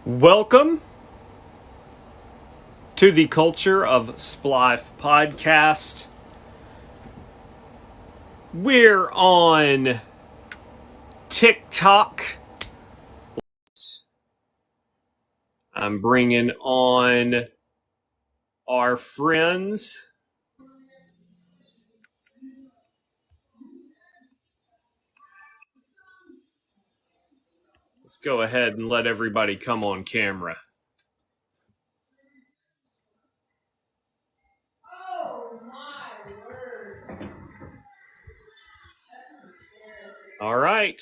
Welcome to the Culture of Splife podcast. We're on TikTok. I'm bringing on our friends. Let's go ahead and let everybody come on camera. Oh my word. All right.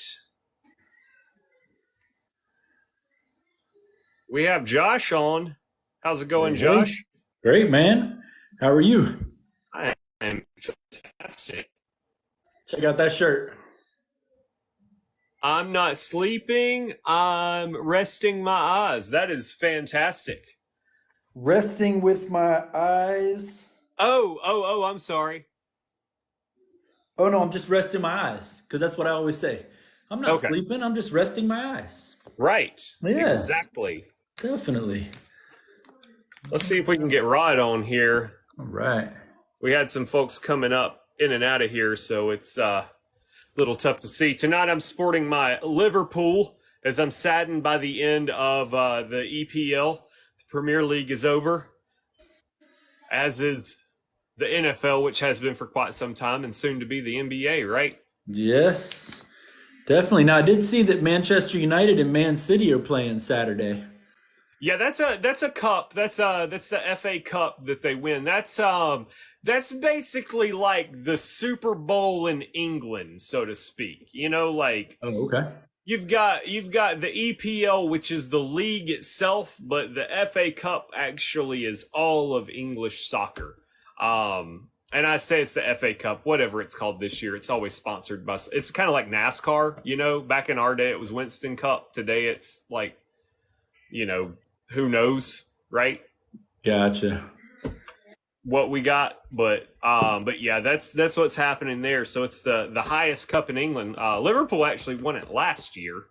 We have Josh on. How's it going, Josh? Great, man. How are you? I am fantastic. Check out that shirt. I'm not sleeping. I'm resting my eyes. That is fantastic. Resting with my eyes. Oh, I'm sorry. Oh, no, I'm just resting my eyes because that's what I always say. I'm not sleeping. I'm just resting my eyes. Right. Yeah. Exactly. Definitely. Let's see if we can get Rod on here. All right. We had some folks coming up in and out of here, so it's a little tough to see. Tonight I'm sporting my Liverpool as I'm saddened by the end of the EPL. The Premier League is over, as is the NFL, which has been for quite some time, and soon to be the NBA, right? Yes, definitely. Now, I did see that Manchester United and Man City are playing Saturday. Yeah, that's a cup. That's the FA Cup that they win. That's basically like the Super Bowl in England, so to speak. You know, like Oh, okay. you've got the EPL, which is the league itself, but the FA Cup actually is all of English soccer. And I say it's the FA Cup, whatever it's called this year. It's always sponsored by. It's kind of like NASCAR. You know, back in our day, it was Winston Cup. Today, it's like, you know, who knows, right? Gotcha. What we got, but yeah, that's what's happening there. So it's the highest cup in England. Liverpool actually won it last year.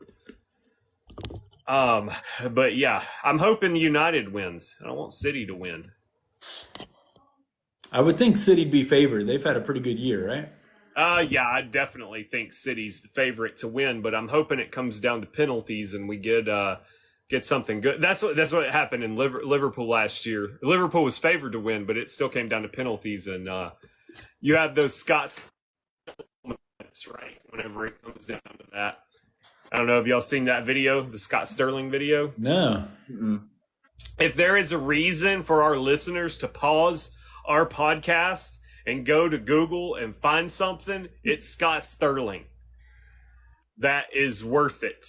But yeah, I'm hoping United wins. I don't want City to win. I would think City'd be favored. They've had a pretty good year, right? Yeah, I definitely think City's the favorite to win, but I'm hoping it comes down to penalties and we get something good. That's what happened in Liverpool last year. Liverpool was favored to win, but it still came down to penalties, and you have those Scots moments, right? Whenever it comes down to that. I don't know if y'all seen that video, the Scott Sterling video. No. Mm-hmm. If there is a reason for our listeners to pause our podcast and go to Google and find something, it's Scott Sterling. That is worth it.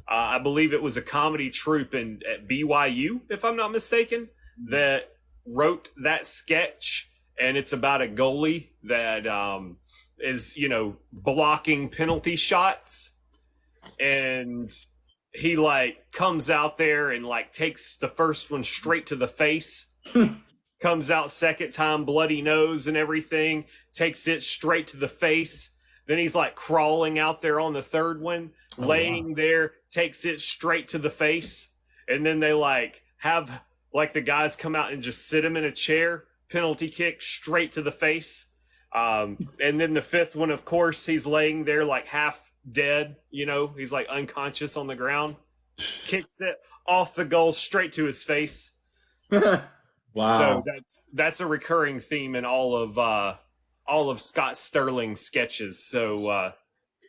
I believe it was a comedy troupe at BYU, if I'm not mistaken, that wrote that sketch, and it's about a goalie that is, you know, blocking penalty shots, and he like comes out there and like takes the first one straight to the face, comes out second time, bloody nose and everything, takes it straight to the face. Then he's like crawling out there on the third one, laying there, takes it straight to the face. And then they like have like the guys come out and just sit him in a chair, penalty kick straight to the face. And then the fifth one, of course, he's laying there like half dead, you know, he's like unconscious on the ground, kicks it off the goal straight to his face. Wow. So that's a recurring theme in all of Scott Sterling's sketches.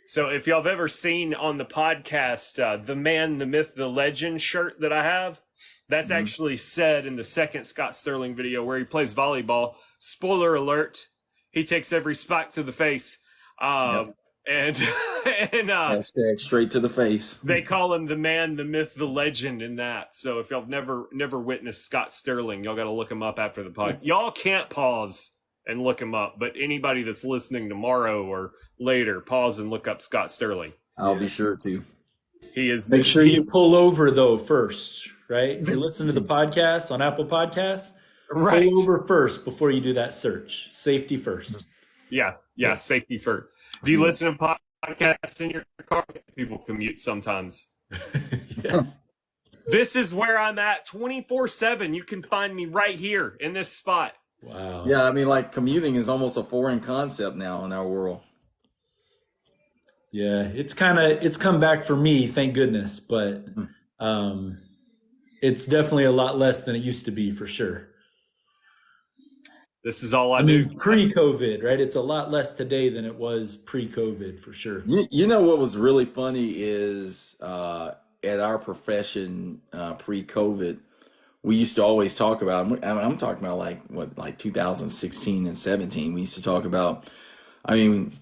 So if y'all have ever seen on the podcast, the man, the myth, the legend shirt that I have, that's actually said in the second Scott Sterling video where he plays volleyball. Spoiler alert, he takes every spike to the face. And Hashtag straight to the face. They call him the man, the myth, the legend in that. So if y'all never witnessed Scott Sterling, y'all got to look him up after the pod. Y'all can't pause and look him up, but anybody that's listening tomorrow or later, pause and look up Scott Sterling. I'll be sure to. He is. Make sure you pull over though first, right? If you listen to the podcast on Apple Podcasts, right. Pull over first before you do that search. Safety first. Yeah, safety first. Do you listen to podcasts in your car? People commute sometimes. Yes. This is where I'm at 24/7. You can find me right here in this spot. Wow. Yeah, I mean, like commuting is almost a foreign concept now in our world. Yeah, it's come back for me, thank goodness, but um it's definitely a lot less than it used to be for sure. This is all I I do. mean, pre-COVID, right? It's a lot less today than it was pre-COVID for sure. You know what was really funny is at our profession pre-COVID, we used to always talk about. I'm talking about like 2016 and 17. We used to talk about. I mean,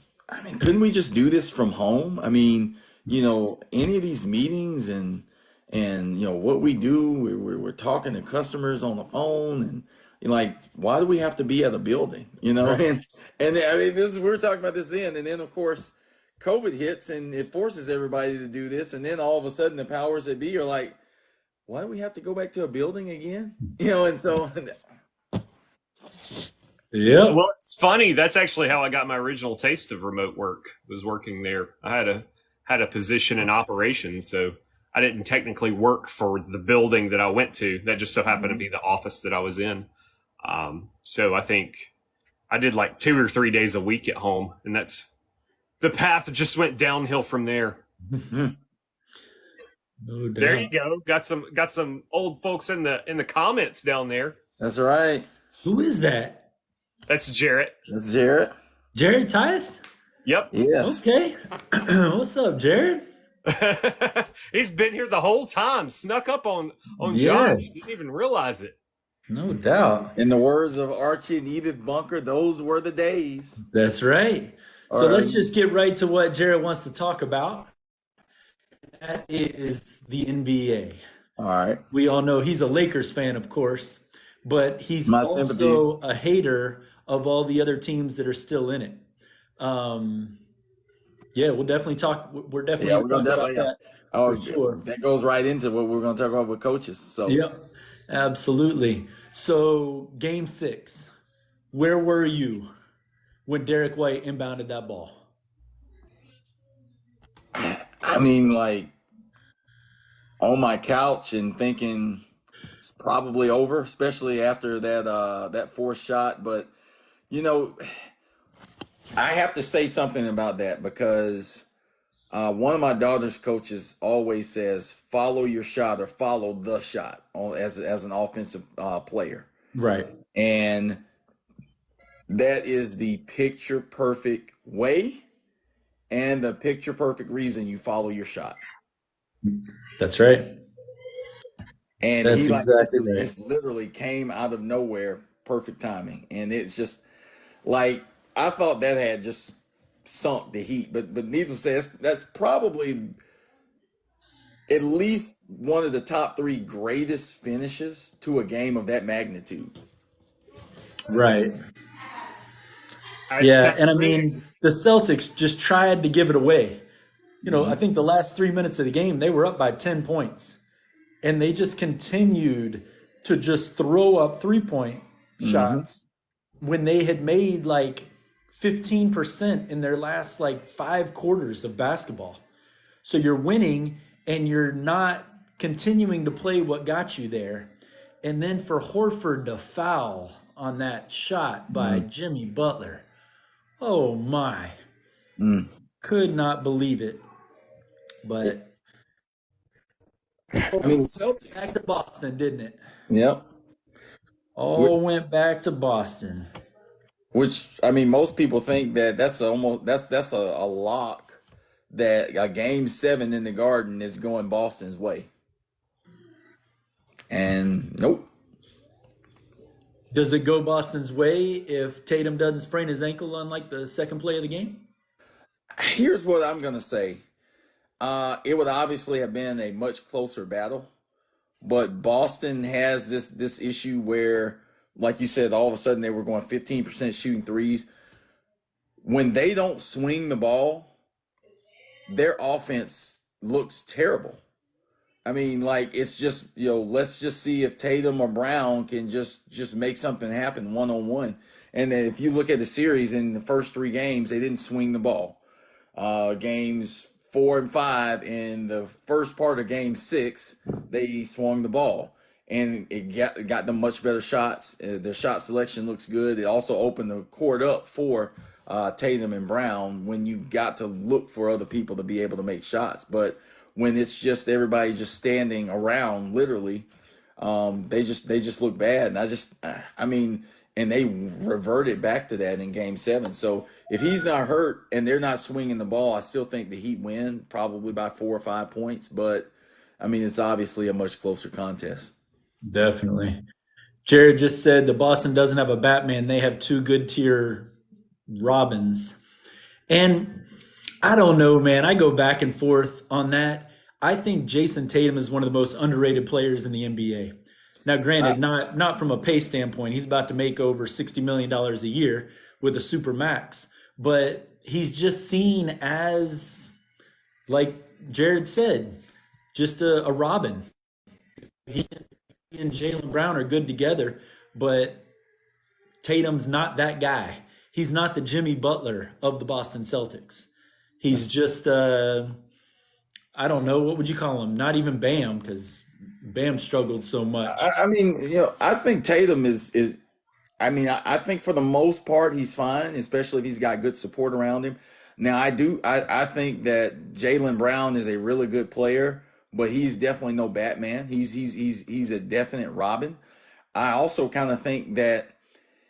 couldn't we just do this from home? I mean, any of these meetings and what we do, we're talking to customers on the phone, and like, why do we have to be at a building? Right. And I mean, we were talking about this then, and then of course, COVID hits and it forces everybody to do this, and then all of a sudden, the powers that be are like, why do we have to go back to a building again? And so. Yep. Well, it's funny. That's actually how I got my original taste of remote work. Was working there. I had a position in operations, so I didn't technically work for the building that I went to. That just so happened to be the office that I was in. So I think I did like 2 or 3 days a week at home, and that's the path just went downhill from there. No doubt. There you go. Got some old folks in the comments down there. That's right. Who is that? That's Jarrett. That's Jarrett. Jared Tice? Yep. Yes. Okay. What's up, Jared? He's been here the whole time. Snuck up on Josh. Yes. Didn't even realize it. No doubt. In the words of Archie and Edith Bunker, those were the days. That's right. All So right. let's just get right to what Jared wants to talk about. That is the NBA. All right. We all know he's a Lakers fan, of course, but he's My also sympathies. a hater of all the other teams that are still in it. Yeah, we'll definitely talk. We're definitely Yeah, we're gonna talk about definitely. that Oh, for sure. that goes right into what we're going to talk about with coaches. So, Yep, absolutely. So, game 6, where were you when Derek White inbounded that ball? I mean, like on my couch and thinking it's probably over, especially after that fourth shot. But I have to say something about that because one of my daughter's coaches always says, "Follow your shot or follow the shot," as an offensive player, Right. and that is the picture perfect way and the picture perfect reason you follow your shot. That's right. And That's he like exactly right. just literally came out of nowhere, perfect timing. And it's just like I thought that had just sunk the heat, but needless to say, that's probably at least one of the top 3 greatest finishes to a game of that magnitude. Right. Hashtag And I rigged. mean, the Celtics just tried to give it away. I think the last 3 minutes of the game, they were up by 10 points. And they just continued to just throw up 3-point shots when they had made like 15% in their last like 5 quarters of basketball. So you're winning and you're not continuing to play what got you there. And then for Horford to foul on that shot by Jimmy Butler. Oh my. Could not believe it. But I mean, the Celtics. back to Boston, didn't it? Yep. All went back to Boston. Which I mean, most people think that that's a lock that a game 7 in the Garden is going Boston's way. And nope. Does it go Boston's way if Tatum doesn't sprain his ankle on like the second play of the game? Here's what I'm going to say. It would obviously have been a much closer battle, but Boston has this issue where, like you said, all of a sudden they were going 15% shooting threes. When they don't swing the ball, their offense looks terrible. I mean, like it's just, let's just see if Tatum or Brown can just make something happen one-on-one. And then if you look at the series in the first 3 games, they didn't swing the ball. Games 4 and 5 in the first part of game 6, they swung the ball, and it got them much better shots. Their shot selection looks good. It also opened the court up for Tatum and Brown when you got to look for other people to be able to make shots. But when it's just everybody just standing around, literally, they just look bad. And I mean, and they reverted back to that in Game 7. So if he's not hurt and they're not swinging the ball, I still think the Heat win, probably by 4 or 5 points. But I mean, it's obviously a much closer contest. Definitely. Jared just said the Boston doesn't have a Batman. They have two good tier Robins. And I don't know, man. I go back and forth on that. I think Jason Tatum is one of the most underrated players in the NBA. Now, granted, not from a pay standpoint. He's about to make over $60 million a year with a super max. But he's just seen as, like Jared said, just a Robin. He and Jaylen Brown are good together, but Tatum's not that guy. He's not the Jimmy Butler of the Boston Celtics. He's just, I don't know, what would you call him? Not even Bam, because Bam struggled so much. I mean, I think Tatum is. I mean, I think for the most part he's fine, especially if he's got good support around him. Now, I think that Jaylen Brown is a really good player, but he's definitely no Batman. He's a definite Robin. I also kind of think that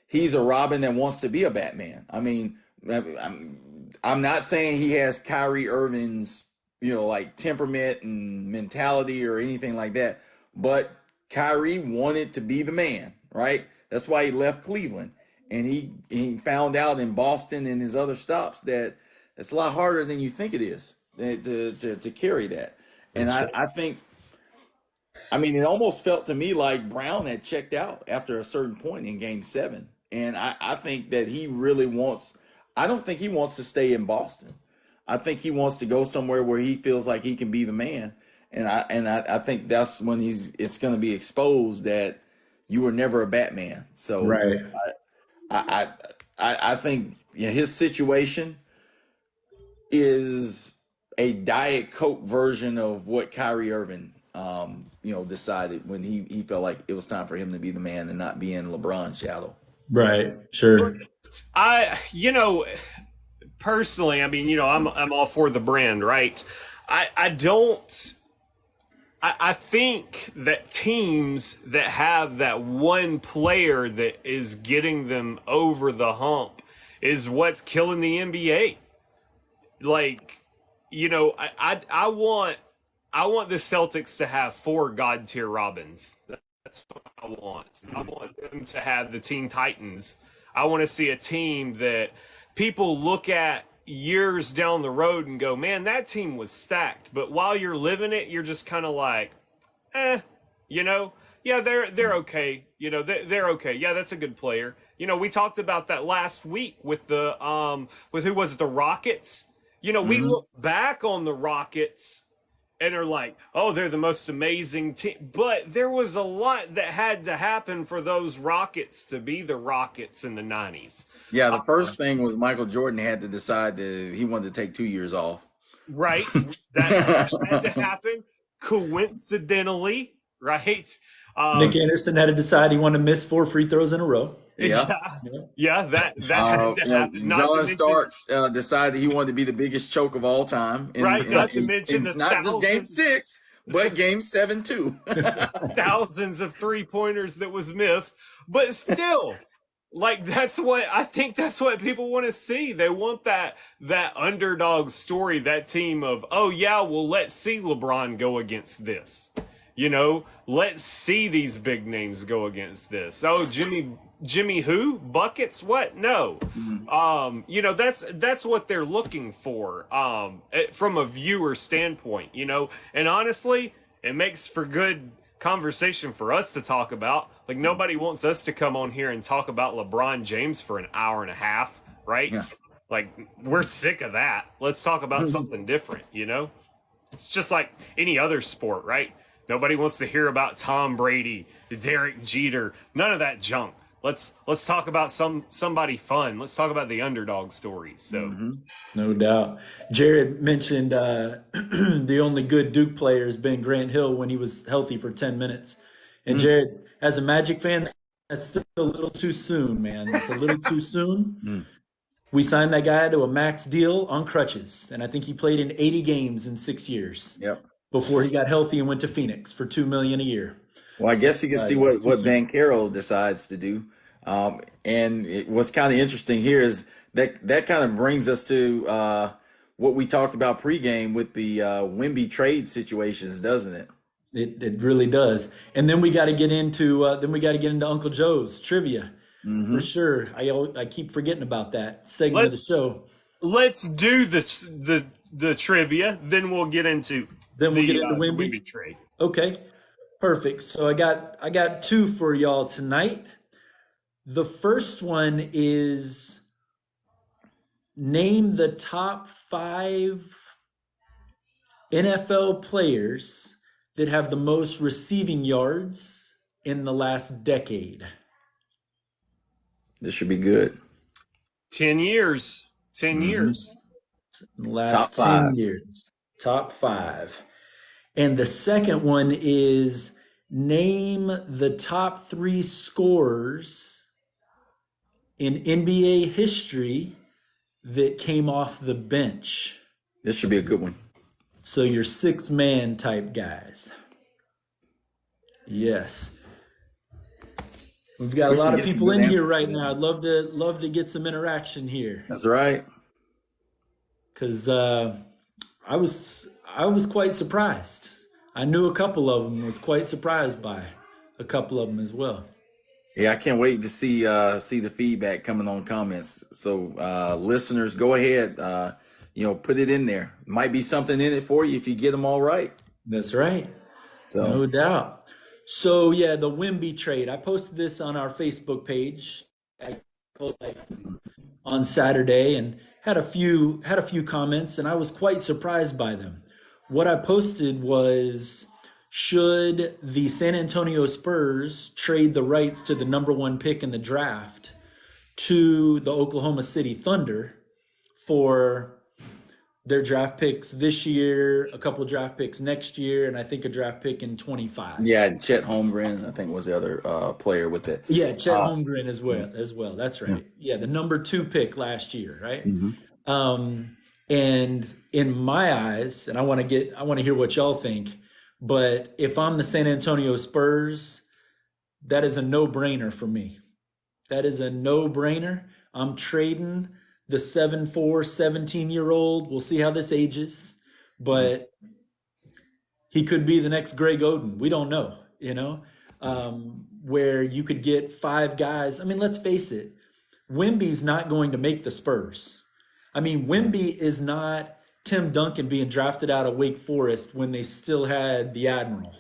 he's a Robin that wants to be a Batman. I mean, I'm not saying he has Kyrie Irving's, like temperament and mentality or anything like that, but Kyrie wanted to be the man, right? That's why he left Cleveland, and he found out in Boston and his other stops that it's a lot harder than you think it is to carry that. And I think, I mean, it almost felt to me like Brown had checked out after a certain point in Game 7. And I think that he really wants, I don't think he wants to stay in Boston. I think he wants to go somewhere where he feels like he can be the man. And I think that's when it's going to be exposed that you were never a Batman. So Right. I think his situation is a Diet Coke version of what Kyrie Irving, decided when he felt like it was time for him to be the man and not be in LeBron's shadow. Right. Sure. Personally, I mean, I'm all for the brand, right? I think that teams that have that one player that is getting them over the hump is what's killing the NBA. Like, I want the Celtics to have 4 god tier Robins. That's what I want. I want them to have the Teen Titans. I want to see a team that people look at years down the road and go, man, that team was stacked. But while you're living it, you're just kind of like, yeah, they're okay. They're okay. Yeah, that's a good player. We talked about that last week with with who was it? The Rockets. We look back on the Rockets and are like, oh, they're the most amazing team. But there was a lot that had to happen for those Rockets to be the Rockets in the 90s. Yeah, the first thing was Michael Jordan had to decide that he wanted to take 2 years off. Right. That had to happen coincidentally, right? Nick Anderson had to decide he wanted to miss 4 free throws in a row. Yeah, that had to happen. John Starks decided he wanted to be the biggest choke of all time. Not to mention not just Game 6, but Game 7 too. Thousands of 3-pointers that was missed, but still, like that's what people want to see. They want that underdog story, that team of, oh yeah, well let's see LeBron go against this. Let's see these big names go against this. Oh, Jimmy who? Buckets? What? No. That's what they're looking for from a viewer standpoint, And honestly, it makes for good conversation for us to talk about. Like, nobody wants us to come on here and talk about LeBron James for an hour and a half, right? Yeah. Like, we're sick of that. Let's talk about something different, It's just like any other sport, right? Nobody wants to hear about Tom Brady, Derek Jeter, none of that junk. let's talk about somebody fun. Let's talk about the underdog stories. So No doubt. Jared mentioned the only good Duke player has been Grant Hill when he was healthy for 10 minutes. And Mm. Jared, as a Magic fan, that's still a little too soon, man. It's a little too soon. Mm. We signed that guy to a max deal on crutches, and I think he played in 80 games in 6 years Yep. before he got healthy and went to Phoenix for $2 million a year. Well, I So, guess you can see yeah, what too soon. Bankero decides to do. What's kind of interesting here is that kind of brings us to what we talked about pregame with the Wemby trade situations, doesn't it? It really does. And then we got to get into Uncle Joe's trivia for Hmm. sure. I keep forgetting about that segment of let the show. let's do the trivia. Then we'll get into Then we'll get into the Wimby. Wimby trade. Okay, perfect. So I got two for y'all tonight. The first one is name the top 5 NFL players that have the most receiving yards in the last decade. This should be good. 10 years. 10 Hmm. years. In the last Top 10 5. years. Top 5. And the second one is name the top 3 scorers in NBA history that came off the bench. This should be a good one. So your 6-man type guys. Yes. We've got a We should lot of get some people good in here answers right to now. that. I'd love to get some interaction here That's right. because I was quite surprised. I knew a couple of them. Was quite surprised by a couple of them as well. Yeah, I can't wait to see the feedback coming on comments. So listeners, go ahead, put it in there. Might be something in it for you if you get them all right. That's right. So No doubt. So yeah, the Wimby trade. I posted this on our Facebook page on Saturday and had a few comments, and I was quite surprised by them. What I posted was, should the San Antonio Spurs trade the rights to the number 1 pick in the draft to the Oklahoma City Thunder for their draft picks this year, a couple of draft picks next year, and I think a draft pick in 25. yeah, and Chet Holmgren, I think was the other player with it. Yeah, Chet Holmgren as well. That's right. Yeah, the number 2 pick last year, right? Mm-hmm. And in my eyes, and I want to hear what y'all think, but if I'm the San Antonio Spurs, that is a no-brainer for me. That is a no-brainer. I'm trading the 7'4", 17-year-old. We'll see how this ages, but he could be the next Greg Oden. We don't know, where you could get 5 guys. I mean, let's face it, Wemby's not going to make the Spurs. I mean, Wemby is not Tim Duncan being drafted out of Wake Forest when they still had the Admiral.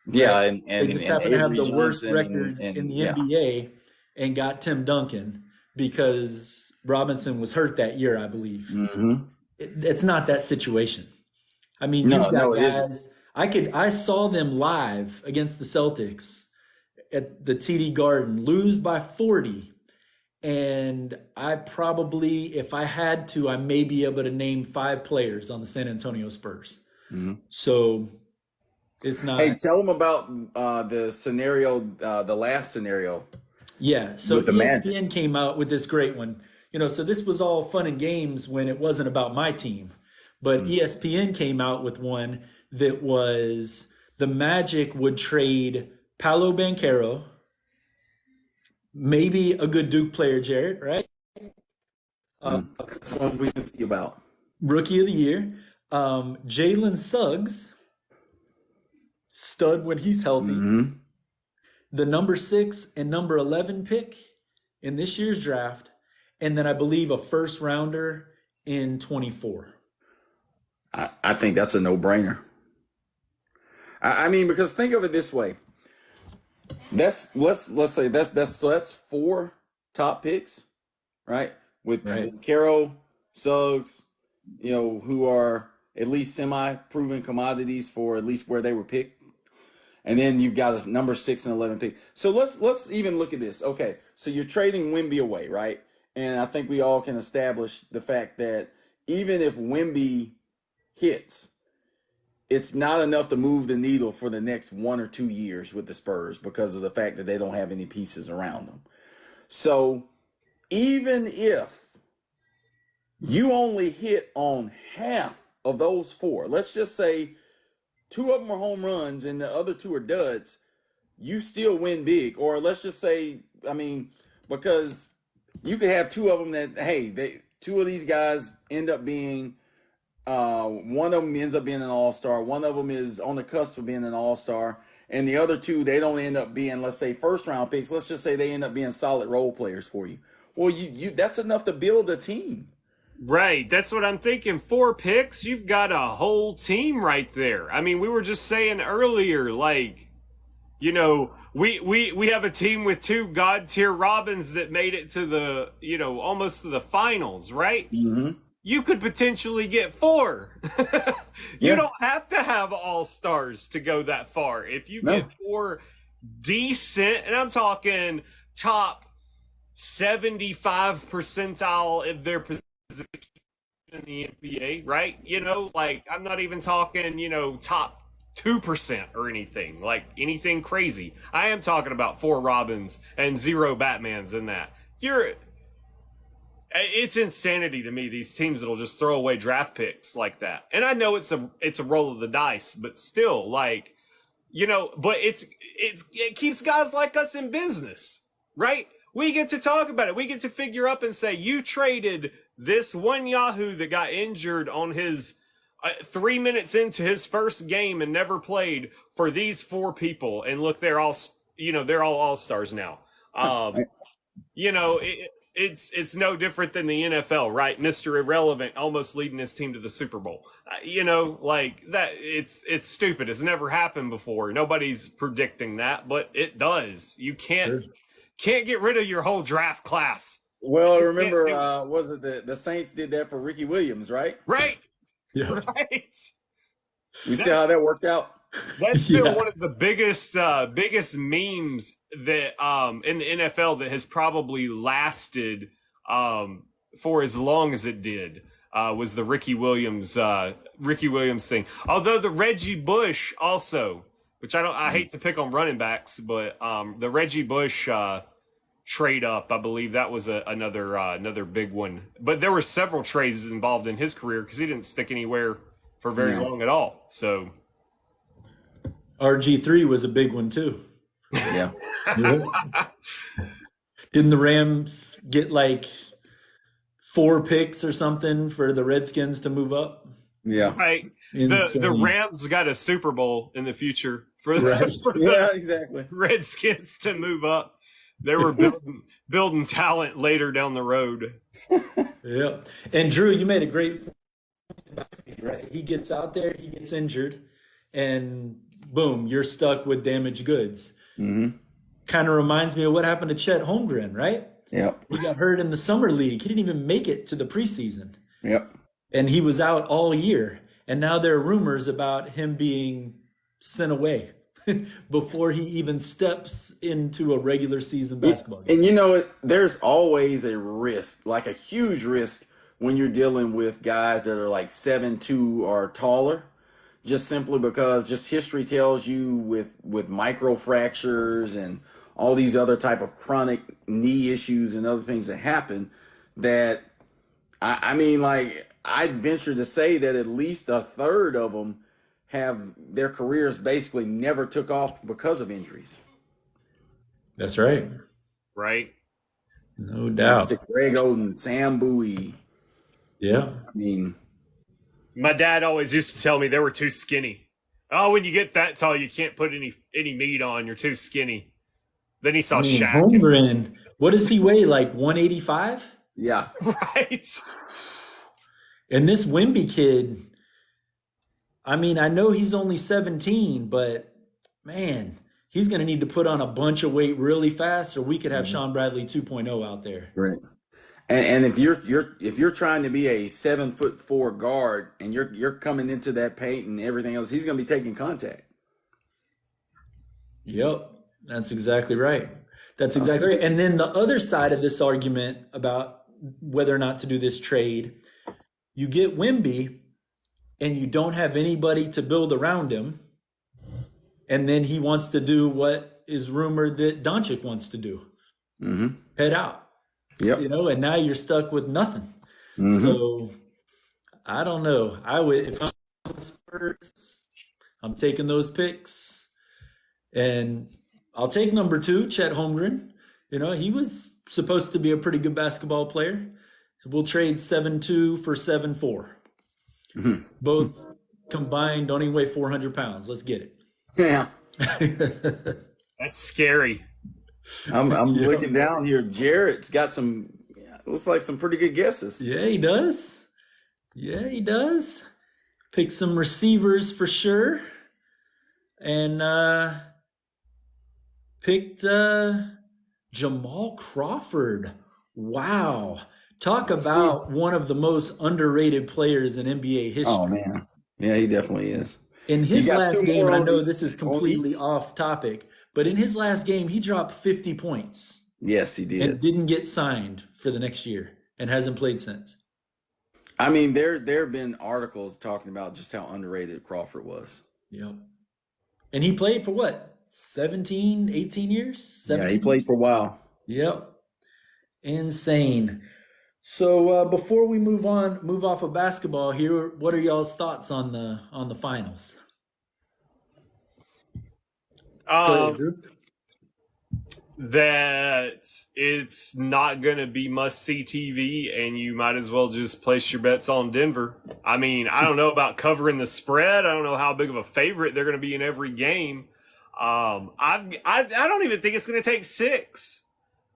Yeah, Right? and They just and happen to have Avery the worst Johnson record in the yeah. NBA and got Tim Duncan because Robinson was hurt that year, I believe. Mm-hmm. It's not that situation. I mean, No, you've got no, it isn't. guys. I saw them live against the Celtics at the TD Garden, lose by 40. And I probably, if I had to, I may be able to name 5 players on the San Antonio Spurs. Mm-hmm. So it's not. Hey, tell them about the scenario, the last scenario. Yeah. So With the Magic. ESPN came out with this great one. So this was all fun and games when it wasn't about my team. But ESPN came out with one that was the Magic would trade Paolo Banchero, maybe a good Duke player, Jared, right? That's one we can see about. Rookie of the year. Jalen Suggs, stud when he's healthy. Mm-hmm. The number 6 and number 11 pick in this year's draft. And then I believe a first rounder in 24. I think that's a no-brainer. I mean, because think of it this way. Let's say that's 4 top picks, right? With Caro, Suggs, who are at least semi-proven commodities for at least where they were picked. And then you've got a number 6 and 11 pick. So let's even look at this. Okay, so you're trading Wemby away, right? And I think we all can establish the fact that even if Wemby hits, it's not enough to move the needle for the next 1 or 2 years with the Spurs because of the fact that they don't have any pieces around them. So even if you only hit on half of those 4, let's just say 2 of them are home runs and the other 2 are duds, you still win big. Or let's just say, I mean, because you could have 2 of them that, hey, 2 of these guys end up being, one of them ends up being an all-star, one of them is on the cusp of being an all-star, and the other 2, they don't end up being, let's say, first-round picks. Let's just say they end up being solid role players for you. Well, you that's enough to build a team. Right. That's what I'm thinking. 4 picks, you've got a whole team right there. I mean, we were just saying earlier, like, you know, we have a team with 2 God tier Robins that made it to the, you know, almost to the finals, right? Mm-hmm. You could potentially get 4. You don't have to have all stars to go that far. If you get 4 decent, and I'm talking top 75 percentile of their position in the NBA, right? You know, like, I'm not even talking, you know, top 2% or anything, like anything crazy. I am talking about 4 Robins and 0 Batmans in that. It's insanity to me, these teams that'll just throw away draft picks like that. And I know it's a roll of the dice, but still, like, you know, but it keeps guys like us in business, right? We get to talk about it. We get to figure up and say, you traded this one Yahoo that got injured on his 3 minutes into his first game and never played for these 4 people. And look, they're all, you know, they're all stars now. You know, it's no different than the NFL, right? Mr. Irrelevant almost leading his team to the Super Bowl. You know, like that, it's stupid. It's never happened before. Nobody's predicting that, but it does. You can't get rid of your whole draft class. Well, remember, was it the Saints did that for Ricky Williams, right? Right. Yeah. Right. You see how that worked out? That's been one of the biggest memes that in the NFL that has probably lasted for as long as it did. Was the Ricky Williams thing. Although the Reggie Bush also, which I hate to pick on running backs, but the Reggie Bush trade up, I believe that was another big one. But there were several trades involved in his career because he didn't stick anywhere for very long at all. So RG3 was a big one too. Yeah. Didn't the Rams get like 4 picks or something for the Redskins to move up? Yeah. Right. The Rams got a Super Bowl in the future for the exactly. Redskins to move up. They were building talent later down the road. Yeah. And Drew, you made a great point, right? He gets out there, he gets injured, and boom, you're stuck with damaged goods. Mm-hmm. Kind of reminds me of what happened to Chet Holmgren, right? Yep. He got hurt in the summer league. He didn't even make it to the preseason. Yep. And he was out all year. And now there are rumors about him being sent away before he even steps into a regular season basketball game. And you know, there's always a risk, like a huge risk, when you're dealing with guys that are like 7'2" or taller, just simply because just history tells you with micro fractures and all these other type of chronic knee issues and other things that happen, that I mean, like, I'd venture to say that at least a third of them have their careers basically never took off because of injuries. That's right. Right. No doubt. Like Greg Oden, Sam Bowie. Yeah. I mean, my dad always used to tell me they were too skinny. Oh, when you get that tall, you can't put any meat on. You're too skinny. Then he saw Shaq. Holmgren, what does he weigh? Like 185? Yeah. Right. And this Wemby kid, I mean, I know he's only 17, but man, he's going to need to put on a bunch of weight really fast, or we could have Sean Bradley 2.0 out there. Right. And if you're trying to be a 7'4" guard and you're coming into that paint and everything else, he's going to be taking contact. Yep, that's exactly right. That's exactly right. And then the other side of this argument about whether or not to do this trade, you get Wimby and you don't have anybody to build around him. And then he wants to do what is rumored that Doncic wants to do. Mm-hmm. Head out. Yep. And now you're stuck with nothing. Mm-hmm. So I don't know. I would, if I'm the Spurs, I'm taking those picks. And I'll take number 2, Chet Holmgren. He was supposed to be a pretty good basketball player. So we'll trade 7-2 for 7-4. Mm-hmm. Both combined don't even weigh 400 pounds. Let's get it. Yeah. That's scary. I'm looking down here. Jarrett's got looks like some pretty good guesses. Yeah, he does. Pick some receivers for sure. And picked Jamal Crawford. Wow. Talk about one of the most underrated players in NBA history. Oh, man. Yeah, he definitely is. In his last game, and I know this is completely each. off topic, but in his last game, he dropped 50 points. Yes, he did. And didn't get signed for the next year and hasn't played since. I mean, there have been articles talking about just how underrated Crawford was. Yep. And he played for what? 17, 18 years? 17 Yeah, he played for a while. Yep. Insane. So before we move off of basketball here, what are y'all's thoughts on the finals? That it's not going to be must-see TV, and you might as well just place your bets on Denver. I mean, I don't know about covering the spread. I don't know how big of a favorite they're going to be in every game. I don't even think it's going to take 6.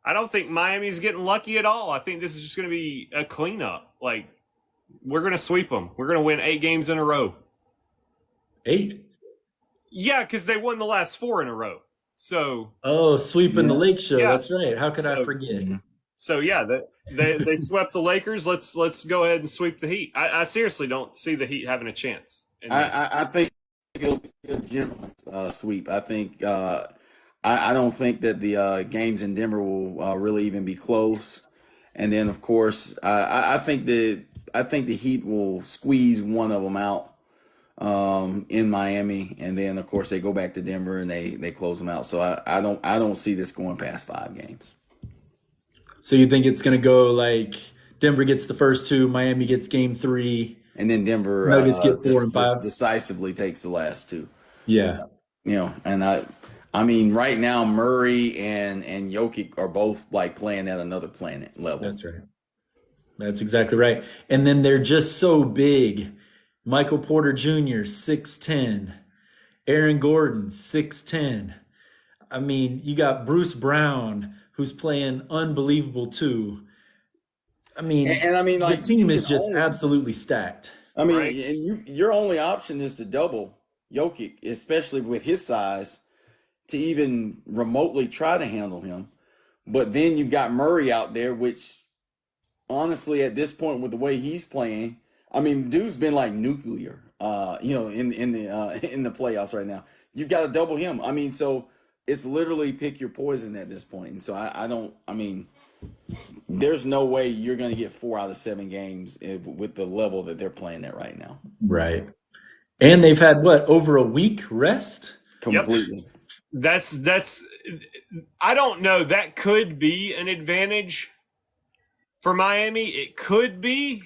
I don't think Miami's getting lucky at all. I think this is just going to be a cleanup. Like, we're going to sweep them. We're going to win 8 games in a row. 8? Yeah, because they won the last 4 in a row. So sweeping the Lake Show. Yeah. That's right. How could I forget? So yeah, they swept the Lakers. Let's go ahead and sweep the Heat. I seriously don't see the Heat having a chance. I think it'll be a gentleman's sweep. I think I don't think that the games in Denver will really even be close. And then of course I think the Heat will squeeze one of them out in Miami, and then of course they go back to Denver and they close them out. So I don't see this going past 5 games. So you think it's going to go like Denver gets the first 2, Miami gets game 3, and then Denver Nuggets get 4 and 5, decisively takes the last 2. Yeah, and I mean right now Murray and Jokic are both like playing at another planet level. That's right. That's exactly right. And then they're just so big. Michael Porter Jr., 6'10". Aaron Gordon, 6'10". I mean, you got Bruce Brown, who's playing unbelievable too. I mean, and I mean, like, the team is just absolutely stacked. I mean, Right. and your only option is to double Jokic, especially with his size, to even remotely try to handle him. But then you've got Murray out there, which honestly, at this point, with the way he's playing, I mean, dude's been like nuclear, in the playoffs right now. You've got to double him. I mean, so it's literally pick your poison at this point. And so I mean, there's no way you're going to get 4 out of 7 games with the level that they're playing at right now. Right. And they've had over a week rest? Completely. Yep. That's I don't know. That could be an advantage for Miami. It could be.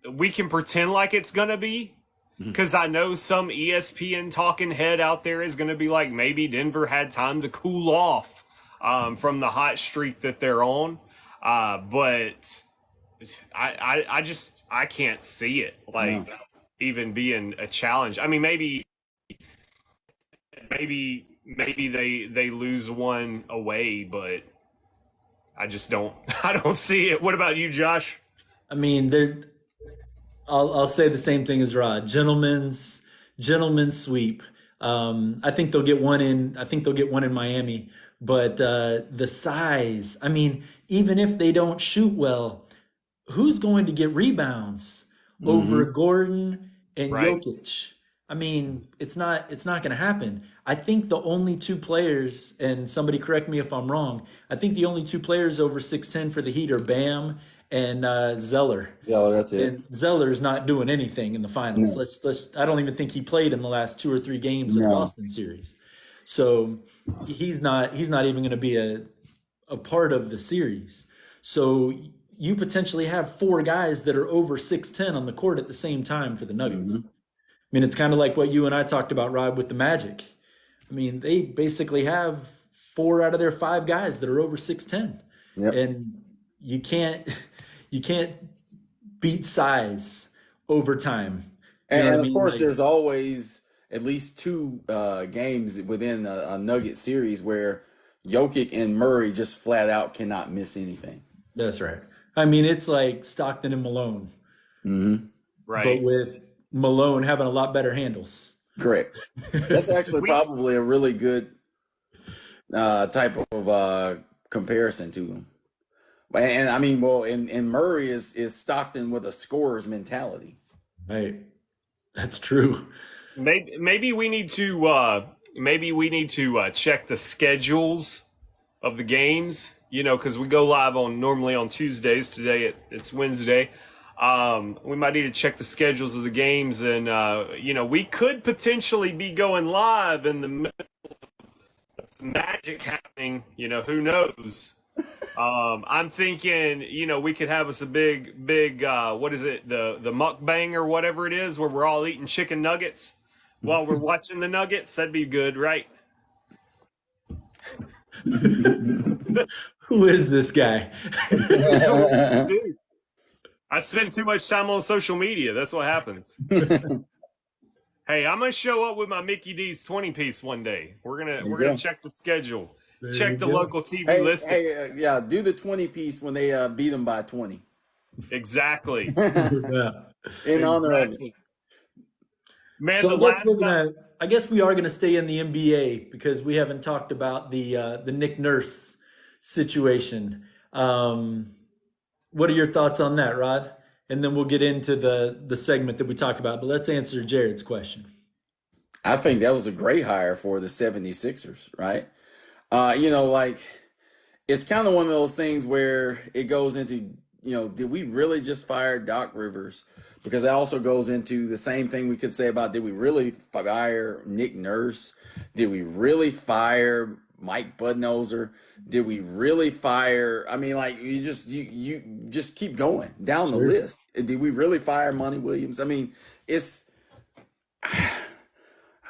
We can pretend like it's gonna be, because I know some ESPN talking head out there is gonna be like, maybe Denver had time to cool off from the hot streak that they're on, but I can't see it even being a challenge. I mean, maybe they lose one away, but I don't see it. What about you, Josh? I mean, I'll say the same thing as Rod. Gentlemen's sweep. I think they'll get one in. I think they'll get one in Miami. But the size. I mean, even if they don't shoot well, who's going to get rebounds over Gordon and Right. Jokic? I mean, it's not going to happen. I think the only two players, and somebody correct me if I'm wrong, I think the only two players over 6'10" for the Heat are Bam and Zeller. Zeller, that's it. And Zeller's not doing anything in the finals. No, Let's I don't even think he played in the last 2 or 3 games of the no. Boston series. So he's not even going to be a part of the series. So you potentially have four guys that are over 6'10" on the court at the same time for the Nuggets. Hmm. I mean, it's kind of like what you and I talked about, Rod, with the Magic. I mean, they basically have 4 out of their 5 guys that are over 6'10", Yep. and you can't you can't beat size over time. You know what I And of mean? course, Like, there's always at least two games within a Nugget series where Jokic and Murray just flat out cannot miss anything. that's right. I mean, it's like Stockton and Malone, Hmm. but Right. with Malone having a lot better handles. Correct. That's actually We probably a really good type of comparison to him. And I mean, well, and Murray is Stockton with a scorer's mentality. Right. That's true. maybe we need to check the schedules of the games. You know, because we go live on normally on Tuesdays. Today it's Wednesday. We might need to check the schedules of the games, and you know, we could potentially be going live in the middle of some magic happening. You know, who knows? I'm thinking, you know, we could have us a big what is it, the mukbang or whatever it is, where we're all eating chicken nuggets while we're watching the Nuggets. That'd be good, right? That's, Who is this guy? that's what we do. I spend too much time on social media. That's what happens. Hey, I'm gonna show up with my Mickey D's 20 piece one day. We're There you gonna go. check the schedule, There you check the go. local TV Hey, listing. hey, yeah, do the 20 piece when they beat them by 20. Exactly, Yeah. In honor of it. exactly. Man, So the I guess we're last time. gonna. I guess we are gonna stay in the NBA because we haven't talked about the Nick Nurse situation. What are your thoughts on that, Rod? And then we'll get into the segment that we talked about. But let's answer Jared's question. I think that was a great hire for the 76ers, right? Like it's kind of one of those things where it goes into, did we really just fire Doc Rivers? Because that also goes into the same thing we could say about, did we really fire Nick Nurse? Did we really fire Mike Budenholzer? Did we really fire? I mean, like you just keep going down the Sure. list. Did we really fire Monty Williams? I mean, it's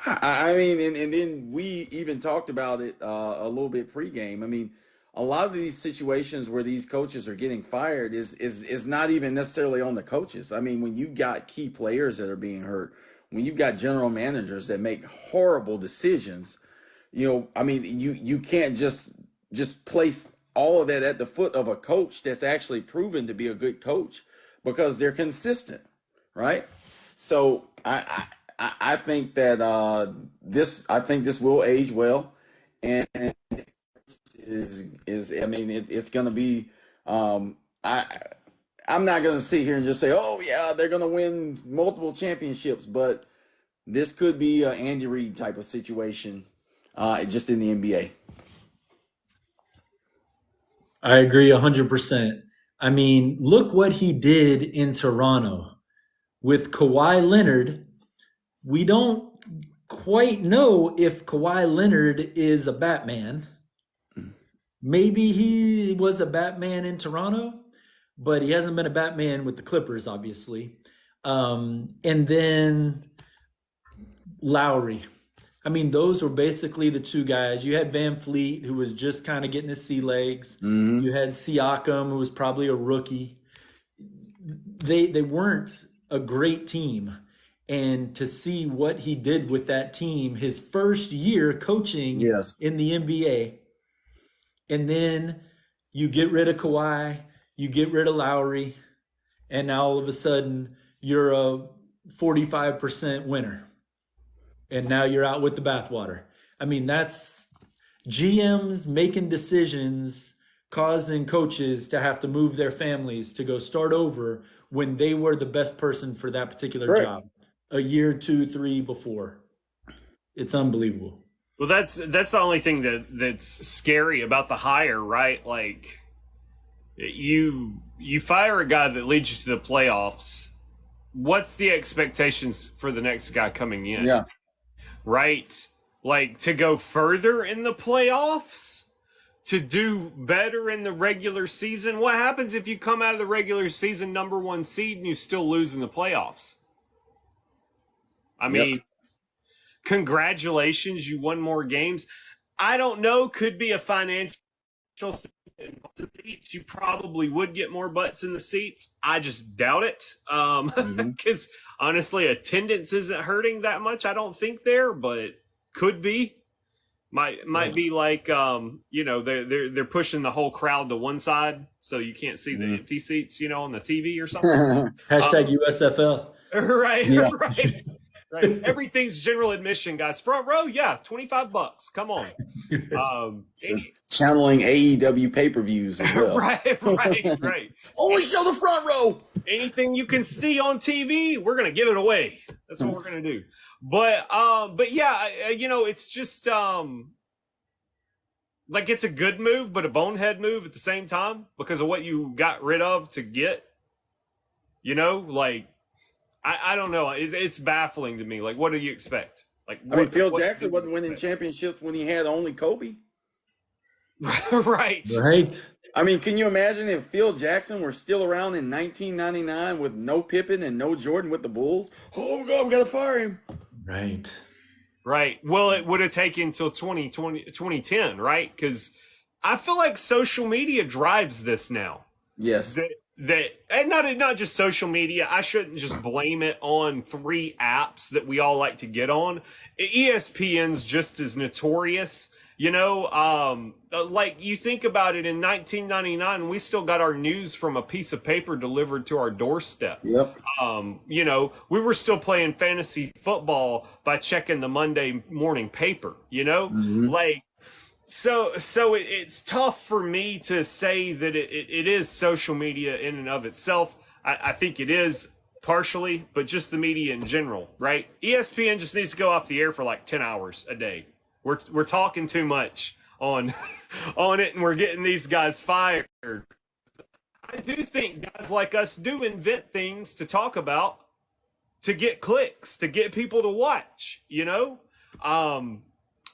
I mean, and then we even talked about it a little bit pregame. I mean, a lot of these situations where these coaches are getting fired is not even necessarily on the coaches. I mean, when you've got key players that are being hurt, when you've got general managers that make horrible decisions, I mean, you can't just place all of that at the foot of a coach that's actually proven to be a good coach because they're consistent, right? So I think that I think this will age well, and is I mean it's going to be I I'm not going to sit here and just say, oh yeah, they're going to win multiple championships, but this could be an Andy Reid type of situation, just in the NBA. I agree 100%. I mean, look what he did in Toronto with Kawhi Leonard. We don't quite know if Kawhi Leonard is a Batman. Maybe he was a Batman in Toronto, but he hasn't been a Batman with the Clippers, obviously. And then Lowry. I mean, those were basically the two guys. You had Van Fleet, who was just kind of getting his sea legs. Hmm. You had Siakam, who was probably a rookie. They weren't a great team. And to see what he did with that team, his first year coaching Yes. in the NBA, and then you get rid of Kawhi, you get rid of Lowry, and now all of a sudden you're a 45% winner. And now you're out with the bathwater. I mean, that's GMs making decisions, causing coaches to have to move their families to go start over when they were the best person for that particular Correct. job. a year, 2, 3 before. It's unbelievable. Well, that's the only thing that's scary about the hire, right? Like you fire a guy that leads you to the playoffs. What's the expectations for the next guy coming in? Yeah. Right? Like to go further in the playoffs, to do better in the regular season. What happens if you come out of the regular season number 1 seed and you still lose in the playoffs? I mean, congratulations, you won more games. I don't know, could be a financial thing. You probably would get more butts in the seats. I just doubt it. Because honestly, attendance isn't hurting that much. I don't think there, but could be. Might be like they're pushing the whole crowd to one side so you can't see the empty seats, on the TV or something. Hashtag USFL. Right, Yeah. right. Everything's general admission, guys. Front row, yeah, $25. Come on. So channeling AEW pay-per-views as well. right. Only show the front row. Anything you can see on TV, we're gonna give it away. That's what we're gonna do. But yeah, it's just like it's a good move, but a bonehead move at the same time because of what you got rid of to get. Like I don't know. It's baffling to me. Like, what do you expect? Like, Phil Jackson wasn't winning championships when he had only Kobe. Right. I mean, can you imagine if Phil Jackson were still around in 1999 with no Pippen and no Jordan with the Bulls? Oh, my God, we got to fire him. Right. Well, it would have taken until 2010, right? Because I feel like social media drives this now. Yes. And not just social media. I shouldn't just blame it on 3 apps that we all like to get on. ESPN's just as notorious. Like you think about it, in 1999, we still got our news from a piece of paper delivered to our doorstep. Yep. We were still playing fantasy football by checking the Monday morning paper, like, so it's tough for me to say that it is social media in and of itself. I think it is partially, but just the media in general, right? ESPN just needs to go off the air for like 10 hours a day. We're talking too much on it, and we're getting these guys fired. I do think guys like us do invent things to talk about, to get clicks, to get people to watch.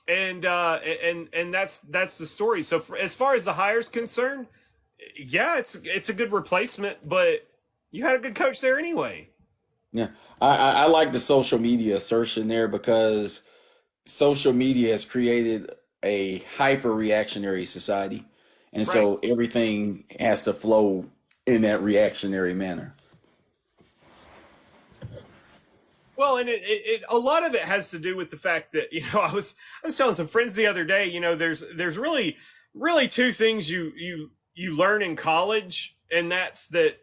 And that's the story. So as far as the hire's concerned, yeah, it's a good replacement, but you had a good coach there anyway. Yeah, I like the social media assertion there because social media has created a hyper reactionary society, and so everything has to flow in that reactionary manner. Well, and it a lot of it has to do with the fact that I was telling some friends the other day, there's really 2 things you learn in college, and that's that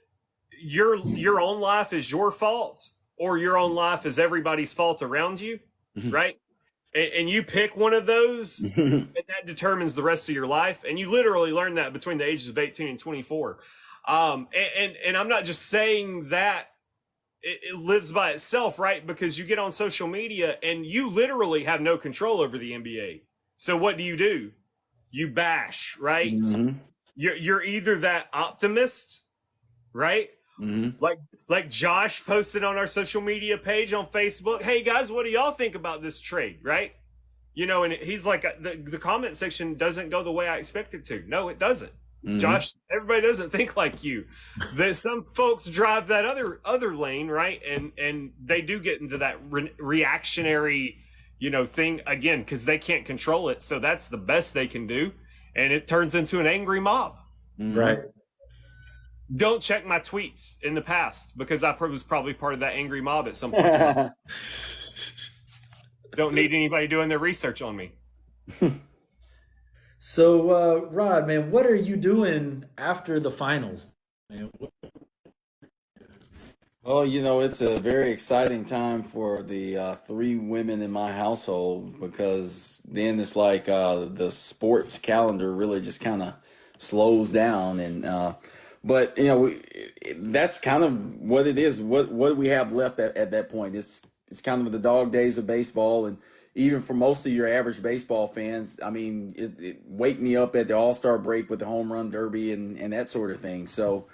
your own life is your fault, or your own life is everybody's fault around you, right? And you pick one of those, and that determines the rest of your life. And you literally learn that between the ages of 18 and 24. And I'm not just saying that it lives by itself, right? Because you get on social media and you literally have no control over the NBA. So what do? You bash, right? Mm-hmm. You're either that optimist, right? Mm-hmm. Like Josh posted on our social media page on Facebook, hey guys, what do y'all think about this trade, right? And he's like, the comment section doesn't go the way I expect it to. No, it doesn't. Mm-hmm. Josh, everybody doesn't think like you. Some folks drive that other lane, right? And they do get into that reactionary, thing again, because they can't control it. So that's the best they can do. And it turns into an angry mob. Mm-hmm. Right. Don't check my tweets in the past because I was probably part of that angry mob at some point. Don't need anybody doing their research on me. So, Rod, man, what are you doing after the finals, man? Well, it's a very exciting time for the 3 women in my household because then it's like the sports calendar really just kind of slows down and. But that's kind of what it is. What we have left at that point. It's it's kind of the dog days of baseball, and even for most of your average baseball fans, I mean, it wake me up at the All-Star break with the home run derby and that sort of thing. So,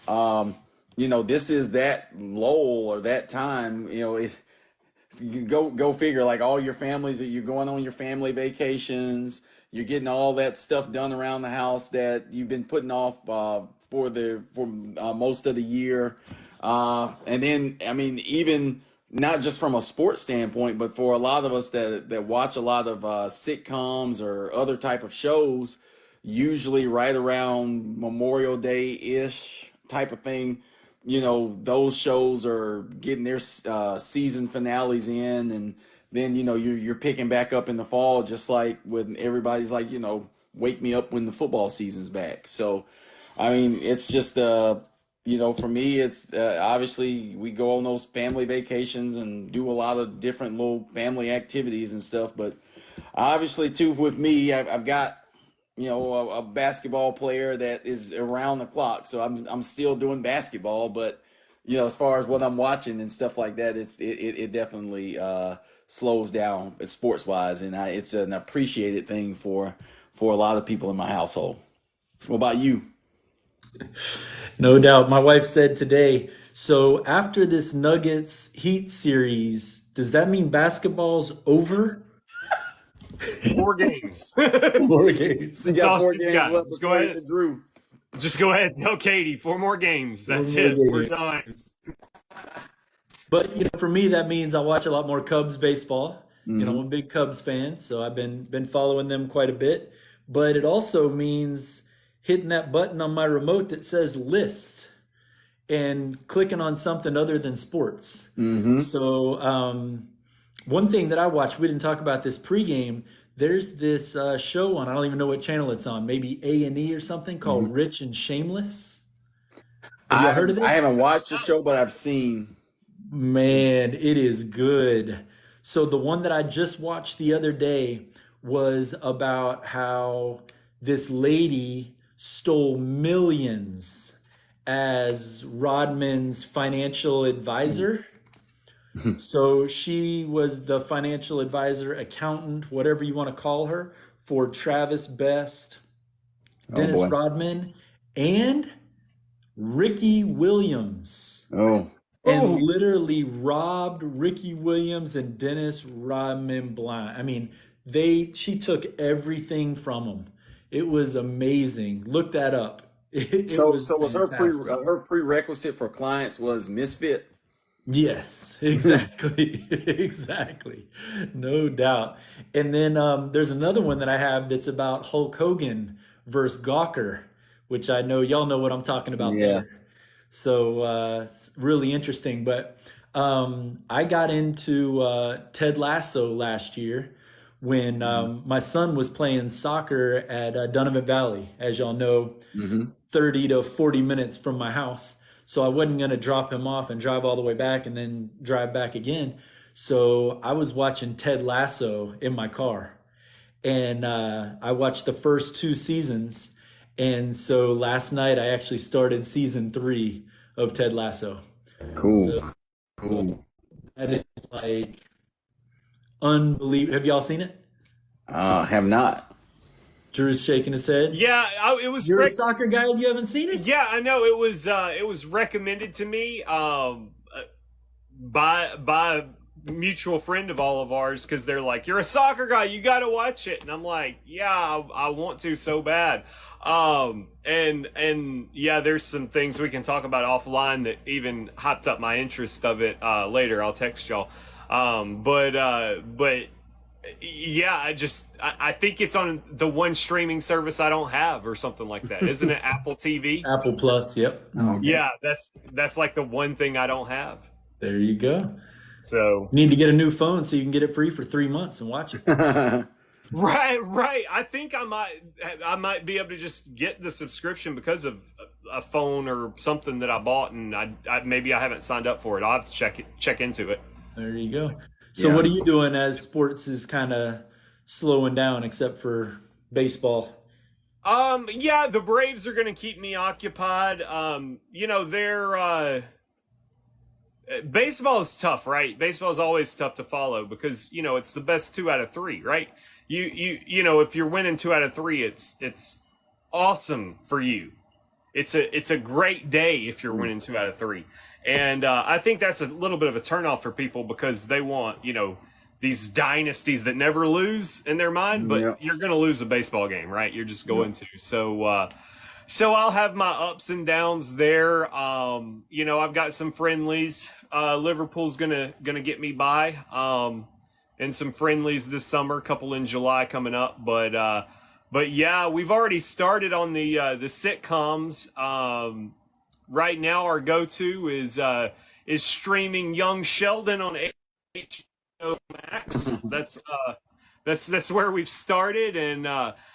um, this is that lull or that time. You go figure. Like all your families, you're going on your family vacations. You're getting all that stuff done around the house that you've been putting off for most of the year. And then, I mean, even not just from a sports standpoint, but for a lot of us that watch a lot of sitcoms or other type of shows, usually right around Memorial Day ish type of thing. Those shows are getting their season finales in, and then you're picking back up in the fall, just like when everybody's like, wake me up when the football season's back. So, I mean, it's just for me, it's obviously we go on those family vacations and do a lot of different little family activities and stuff. But obviously, too, with me, I've got a basketball player that is around the clock. So I'm still doing basketball, but as far as what I'm watching and stuff like that, it definitely slows down sports wise, and it's an appreciated thing for a lot of people in my household. What about you? No doubt. My wife said today, so after this Nuggets Heat series, does that mean basketball's over? 4 games. Four games. You That's got all four you games got. left Just go before ahead. the Drew. Just go ahead. Tell Katie 4 more games. Four That's more it. We're games. done. But for me, that means I watch a lot more Cubs baseball. I'm Hmm. a big Cubs fan, so I've been following them quite a bit. But it also means hitting that button on my remote that says list and clicking on something other than sports. Hmm. So one thing that I watched, we didn't talk about this pregame. There's this show on, I don't even know what channel it's on, maybe A&E or something called Hmm. Rich and Shameless. Have y'all I heard of I this? haven't watched the show, but I've seen. Man, it is good. So the one that I just watched the other day was about how this lady stole millions as Rodman's financial advisor. So she was the financial advisor, accountant, whatever you want to call her, for Travis Best, Oh Dennis boy. Rodman, and Ricky Williams, Oh. and Oh, literally robbed Ricky Williams and Dennis Rodman blind. I mean, she took everything from them. It was amazing. Look that up. It was So was fantastic. her prerequisite for clients was misfit. Yes, exactly. Exactly. No doubt. And then there's another one that I have that's about Hulk Hogan versus Gawker, which I know y'all know what I'm talking about there. Yes. So it's really interesting. But I got into Ted Lasso last year when my son was playing soccer at Donovan Valley, as y'all know, Mm-hmm. 30 to 40 minutes from my house. So I wasn't going to drop him off and drive all the way back and then drive back again. So I was watching Ted Lasso in my car. And I watched the first 2 seasons. And so last night I actually started season 3 of Ted Lasso. Cool. So Cool. that is like unbelievable. Have y'all seen it? Have not. Drew's shaking his head. yeah. It was You're a soccer guy and you haven't seen it? yeah. I know it was recommended to me by a mutual friend of all of ours because they're like, "You're a soccer guy. You got to watch it." And I'm like, "Yeah, I want to so bad." And yeah, there's some things we can talk about offline that even hyped up my interest of it later. I'll text y'all. But yeah, I think it's on the one streaming service I don't have or something like that. Isn't it Apple TV? Apple Plus, yep. Okay. Yeah, that's like the one thing I don't have. There you go. So You need to get a new phone so you can get it free for 3 months and watch it. right. I think I might be able to just get the subscription because of a phone or something that I bought, and maybe I haven't signed up for it. I'll have to check into it. There you go. So Yeah. what are you doing as sports is kind of slowing down except for baseball? Yeah, the Braves are going to keep me occupied. They're baseball is tough, right? Baseball is always tough to follow because it's the best 2 out of 3, right? If you're winning 2 out of 3, it's awesome for you. It's a great day if you're winning 2 out of 3, and I think that's a little bit of a turnoff for people because they want these dynasties that never lose in their mind, but Yeah. you're going to lose a baseball game, right? You're just going to. So I'll have my ups and downs there. I've got some friendlies. Liverpool's gonna get me by. And some friendlies this summer, a couple in July coming up. But yeah, we've already started on the sitcoms. Right now, our go-to is streaming Young Sheldon on HBO Max. That's where we've started, and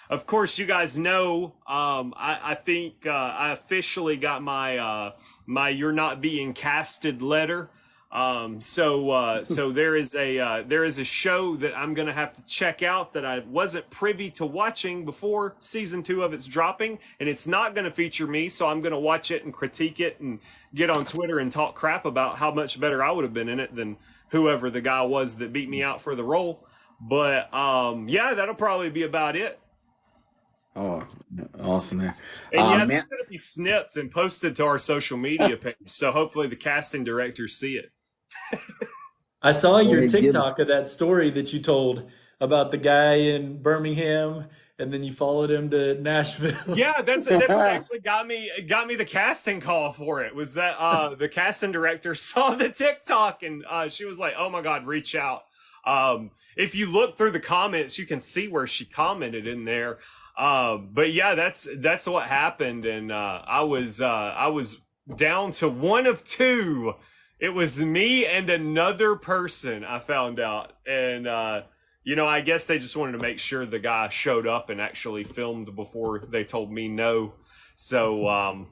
of course, you guys know. I think I officially got my "You're Not Being Casted" letter. So there is a show that I'm gonna have to check out that I wasn't privy to watching before season 2 of it's dropping, and it's not gonna feature me. So I'm gonna watch it and critique it and get on Twitter and talk crap about how much better I would have been in it than whoever the guy was that beat me out for the role. But yeah, that'll probably be about it. Oh, awesome there. And Man, it's going to be snipped and posted to our social media page. So hopefully the casting directors see it. I saw your Hey, TikTok of that story that you told about the guy in Birmingham, and then you followed him to Nashville. Yeah, that's what actually got me the casting call for it. Was that the casting director saw the TikTok and she was like, "Oh my God, reach out." If you look through the comments, you can see where she commented in there. But yeah, that's what happened, and I was down to one of two. It was me and another person, I found out, and I guess they just wanted to make sure the guy showed up and actually filmed before they told me no. So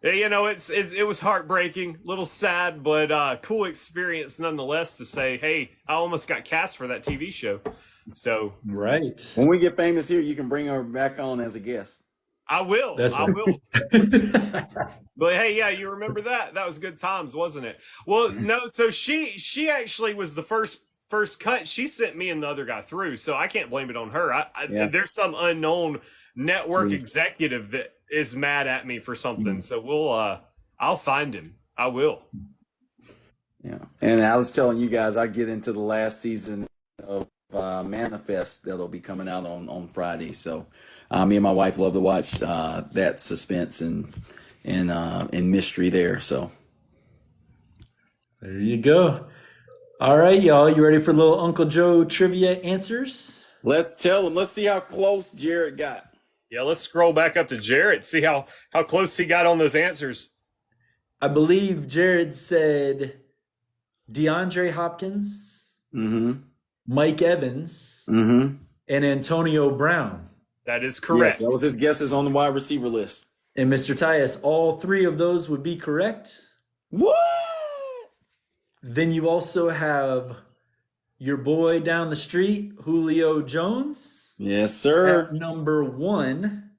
it was heartbreaking, a little sad, but cool experience nonetheless to say, hey, I almost got cast for that TV show. So Right. when we get famous here, you can bring her back on as a guest. I will. That's I right. will. But hey, yeah, you remember that? That was good times, wasn't it? Well, no. So she actually was the first cut. She sent me and the other guy through, so I can't blame it on her. Yeah. There's some unknown network True. executive that is mad at me for something. So I'll find him. I will. Yeah. And I was telling you guys, I get into the last season of Manifest that'll be coming out on Friday. So me and my wife love to watch that suspense and mystery there. So There you go. All right, y'all. You ready for little Uncle Joe trivia answers? let's tell them. Let's see how close Jared got. Yeah, let's scroll back up to Jarrett, see how close he got on those answers. I believe Jared said DeAndre Hopkins, Mm-hmm. Mike Evans, Mm-hmm. and Antonio Brown. That is correct. Yes, that was his guesses on the wide receiver list. And Mr. Tyus, all three of those would be correct. What? Then you also have your boy down the street, Julio Jones, Yes, sir. at number 1,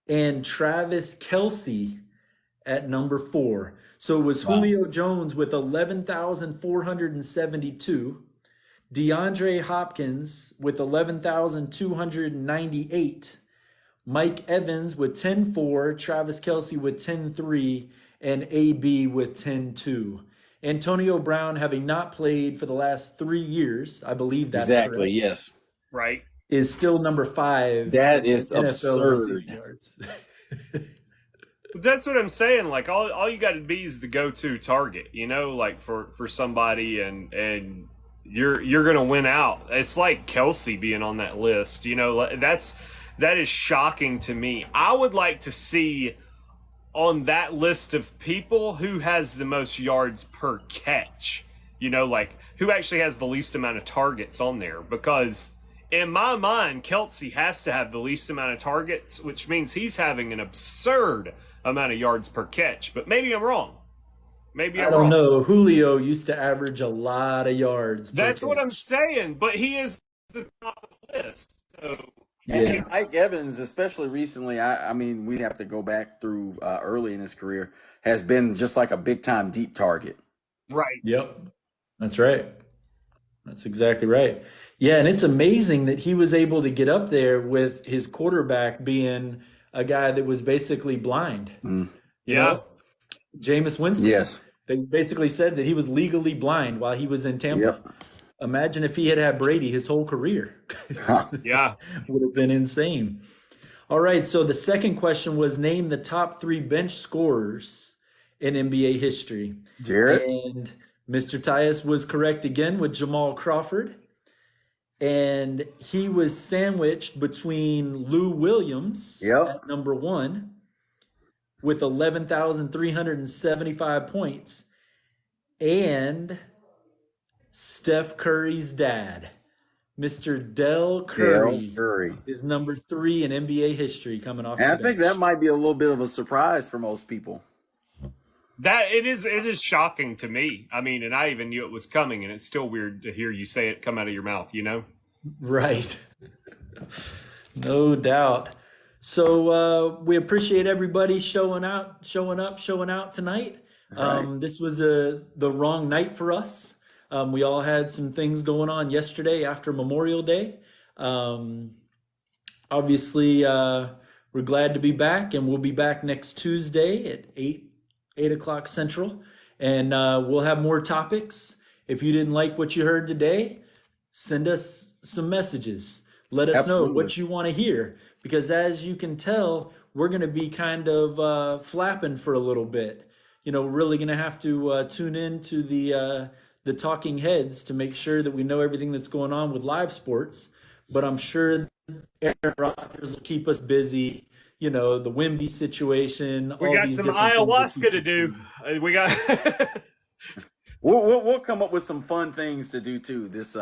and Travis Kelce at number 4. So it was Wow. Julio Jones with 11,472, DeAndre Hopkins with 11,298, Mike Evans with 10.4, Travis Kelce with 10.3, and AB with 10.2. Antonio Brown, having not played for the last 3 years, I believe that's Exactly. correct, Yes. Right. is still number 5. That is NFL absurd. receiving yards. But that's what I'm saying. Like all you got to be is the go-to target, like for somebody, and you're gonna win out. It's like Kelsey being on that list. That is shocking to me. I would like to see on that list of people who has the most yards per catch. Like who actually has the least amount of targets on there, because in my mind, Kelsey has to have the least amount of targets, which means he's having an absurd amount of yards per catch. But maybe I'm wrong. Maybe I I'm don't wrong. know. Julio used to average a lot of yards. per That's what I'm catch. saying. But he is the top of the list. So And Yeah. Mike Evans, especially recently, I mean, we'd have to go back through early in his career, has been just like a big time deep target. Right. Yep. That's right. That's exactly right. Yeah, and it's amazing that he was able to get up there with his quarterback being a guy that was basically blind. Mm. You Yeah. know, Jameis Winston. Yes. They basically said that he was legally blind while he was in Tampa. Yep. Imagine if he had had Brady his whole career. Huh. Yeah. Would have been insane. All right, so the second question was name the top 3 bench scorers in NBA history. Jared. And Mr. Tyus was correct again with Jamal Crawford. And he was sandwiched between Lou Williams Yep. at number 1 with 11,375 points and Steph Curry's dad, Mr. Del Dale Curry, Curry. is number 3 in NBA history coming off And the I think bench. that might be a little bit of a surprise for most people. That it is shocking to me. I mean, and I even knew it was coming, and it's still weird to hear you say it come out of your mouth, you know? Right. No doubt. So we appreciate everybody showing up tonight. Right. This was the wrong night for us. We all had some things going on yesterday after Memorial Day. Obviously, we're glad to be back, and we'll be back next Tuesday at 8 o'clock Central, and we'll have more topics. If you didn't like what you heard today, send us some messages. Let us know Absolutely. what you want to hear, because as you can tell, we're going to be kind of flapping for a little bit. You know, we're really going to have to tune in to the talking heads to make sure that we know everything that's going on with live sports. But I'm sure Aaron Rodgers will keep us busy. You know, the Wimby situation. We all got these some different things that ayahuasca keep to us do. busy. We got We'll come up with some fun things to do too this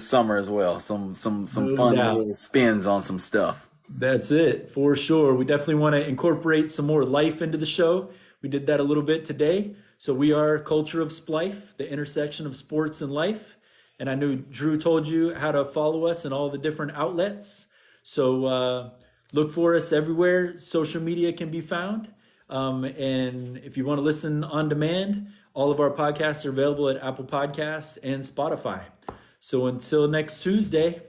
summer as well. Some No fun doubt. little spins on some stuff. That's it, for sure. We definitely want to incorporate some more life into the show. We did that a little bit today. So we are Culture of Splife, the intersection of sports and life. And I know Drew told you how to follow us in all the different outlets. So look for us everywhere social media can be found. And if you want to listen on demand, all of our podcasts are available at Apple Podcast and Spotify. So until next Tuesday,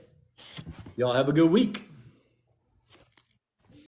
y'all have a good week.